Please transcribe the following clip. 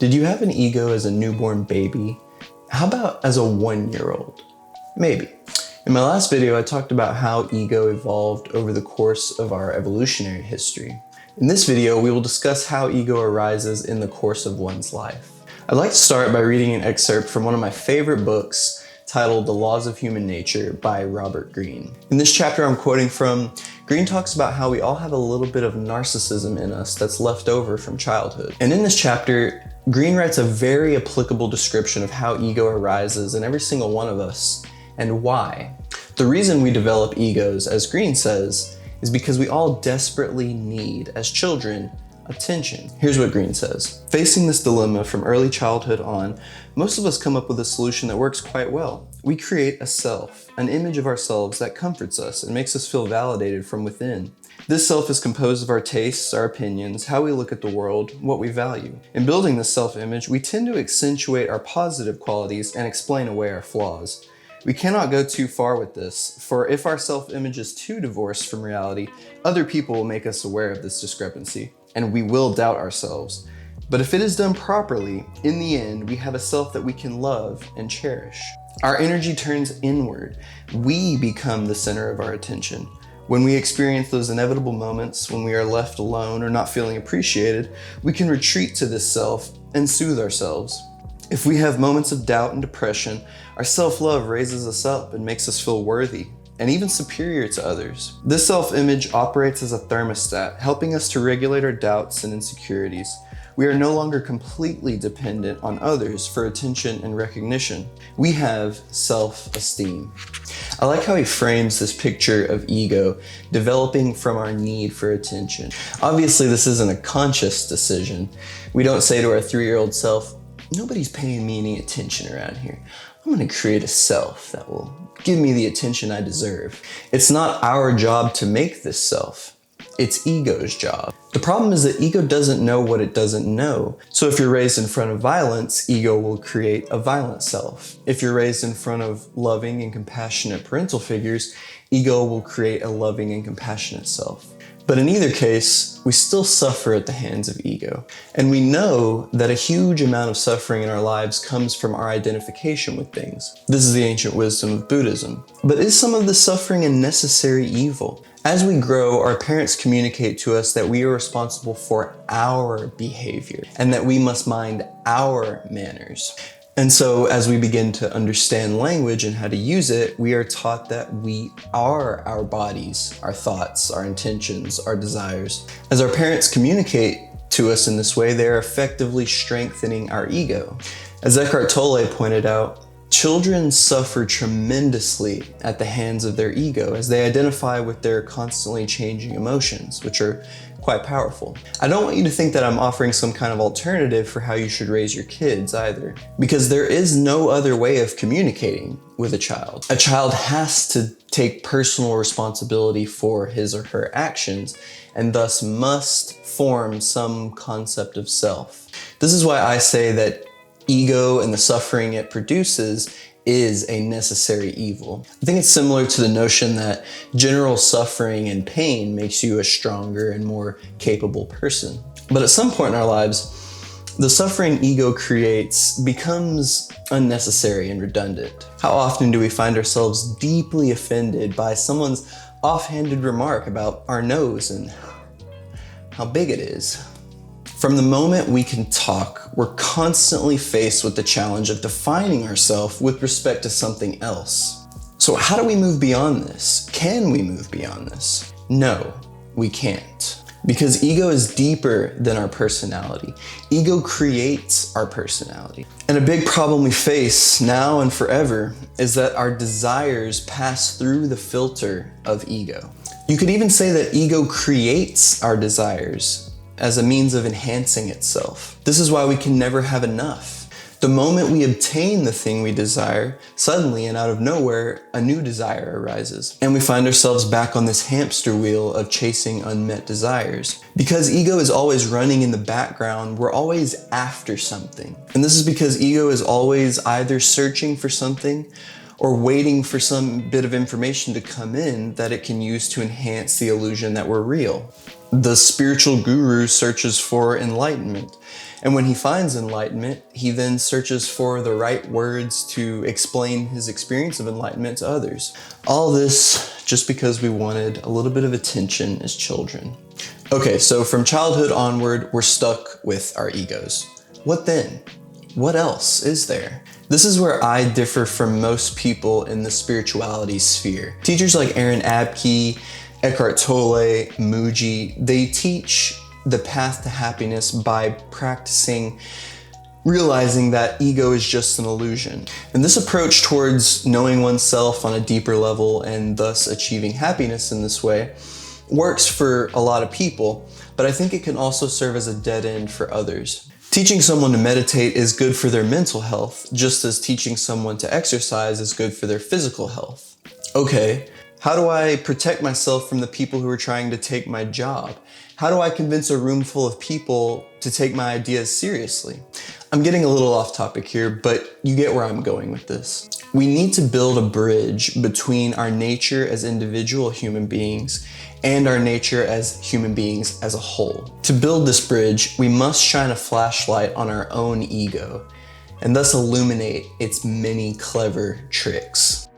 Did you have an ego as a newborn baby? How about as a 1-year-old? Maybe. In my last video, I talked about how ego evolved over the course of our evolutionary history. In this video, we will discuss how ego arises in the course of one's life. I'd like to start by reading an excerpt from one of my favorite books titled The Laws of Human Nature by Robert Greene. In this chapter I'm quoting from, Greene talks about how we all have a little bit of narcissism in us that's left over from childhood. And in this chapter, Greene writes a very applicable description of how ego arises in every single one of us and why. The reason we develop egos, as Greene says, is because we all desperately need, as children, attention. Here's what Greene says. Facing this dilemma from early childhood on, most of us come up with a solution that works quite well. We create a self, an image of ourselves that comforts us and makes us feel validated from within. This self is composed of our tastes, our opinions, how we look at the world, what we value. In building this self-image, we tend to accentuate our positive qualities and explain away our flaws. We cannot go too far with this, for if our self-image is too divorced from reality, other people will make us aware of this discrepancy, and we will doubt ourselves. But if it is done properly, in the end, we have a self that we can love and cherish. Our energy turns inward. We become the center of our attention. When we experience those inevitable moments when we are left alone or not feeling appreciated, we can retreat to this self and soothe ourselves. If we have moments of doubt and depression, our self-love raises us up and makes us feel worthy and even superior to others. This self-image operates as a thermostat, helping us to regulate our doubts and insecurities. We are no longer completely dependent on others for attention and recognition. We have self-esteem. I like how he frames this picture of ego developing from our need for attention. Obviously, this isn't a conscious decision. We don't say to our 3-year-old self, "Nobody's paying me any attention around here. I'm gonna create a self that will give me the attention I deserve." It's not our job to make this self. It's ego's job. The problem is that ego doesn't know what it doesn't know. So if you're raised in front of violence, ego will create a violent self. If you're raised in front of loving and compassionate parental figures, ego will create a loving and compassionate self. But in either case, we still suffer at the hands of ego. And we know that a huge amount of suffering in our lives comes from our identification with things. This is the ancient wisdom of Buddhism. But is some of this suffering a necessary evil? As we grow, our parents communicate to us that we are responsible for our behavior and that we must mind our manners. And so as we begin to understand language and how to use it, we are taught that we are our bodies, our thoughts, our intentions, our desires. As our parents communicate to us in this way, they are effectively strengthening our ego. As Tolle pointed out, children suffer tremendously at the hands of their ego as they identify with their constantly changing emotions, which are quite powerful. I don't want you to think that I'm offering some kind of alternative for how you should raise your kids either, because there is no other way of communicating with a child. A child has to take personal responsibility for his or her actions and thus must form some concept of self. This is why I say that ego and the suffering it produces is a necessary evil. I think it's similar to the notion that general suffering and pain makes you a stronger and more capable person. But at some point in our lives, the suffering ego creates becomes unnecessary and redundant. How often do we find ourselves deeply offended by someone's offhanded remark about our nose and how big it is? From the moment we can talk, we're constantly faced with the challenge of defining ourselves with respect to something else. So how do we move beyond this? Can we move beyond this? No, we can't. Because ego is deeper than our personality. Ego creates our personality. And a big problem we face now and forever is that our desires pass through the filter of ego. You could even say that ego creates our desires as a means of enhancing itself. This is why we can never have enough. The moment we obtain the thing we desire, suddenly and out of nowhere, a new desire arises. And we find ourselves back on this hamster wheel of chasing unmet desires. Because ego is always running in the background, we're always after something. And this is because ego is always either searching for something or waiting for some bit of information to come in that it can use to enhance the illusion that we're real. The spiritual guru searches for enlightenment. And when he finds enlightenment, he then searches for the right words to explain his experience of enlightenment to others. All this just because we wanted a little bit of attention as children. Okay, so from childhood onward, we're stuck with our egos. What then? What else is there? This is where I differ from most people in the spirituality sphere. Teachers like Aaron Abke, Eckhart Tolle, Muji, they teach the path to happiness by practicing realizing that ego is just an illusion. And this approach towards knowing oneself on a deeper level and thus achieving happiness in this way works for a lot of people, but I think it can also serve as a dead end for others. Teaching someone to meditate is good for their mental health, just as teaching someone to exercise is good for their physical health. Okay, how do I protect myself from the people who are trying to take my job? How do I convince a room full of people to take my ideas seriously? I'm getting a little off topic here, but you get where I'm going with this. We need to build a bridge between our nature as individual human beings and our nature as human beings as a whole. To build this bridge, we must shine a flashlight on our own ego and thus illuminate its many clever tricks.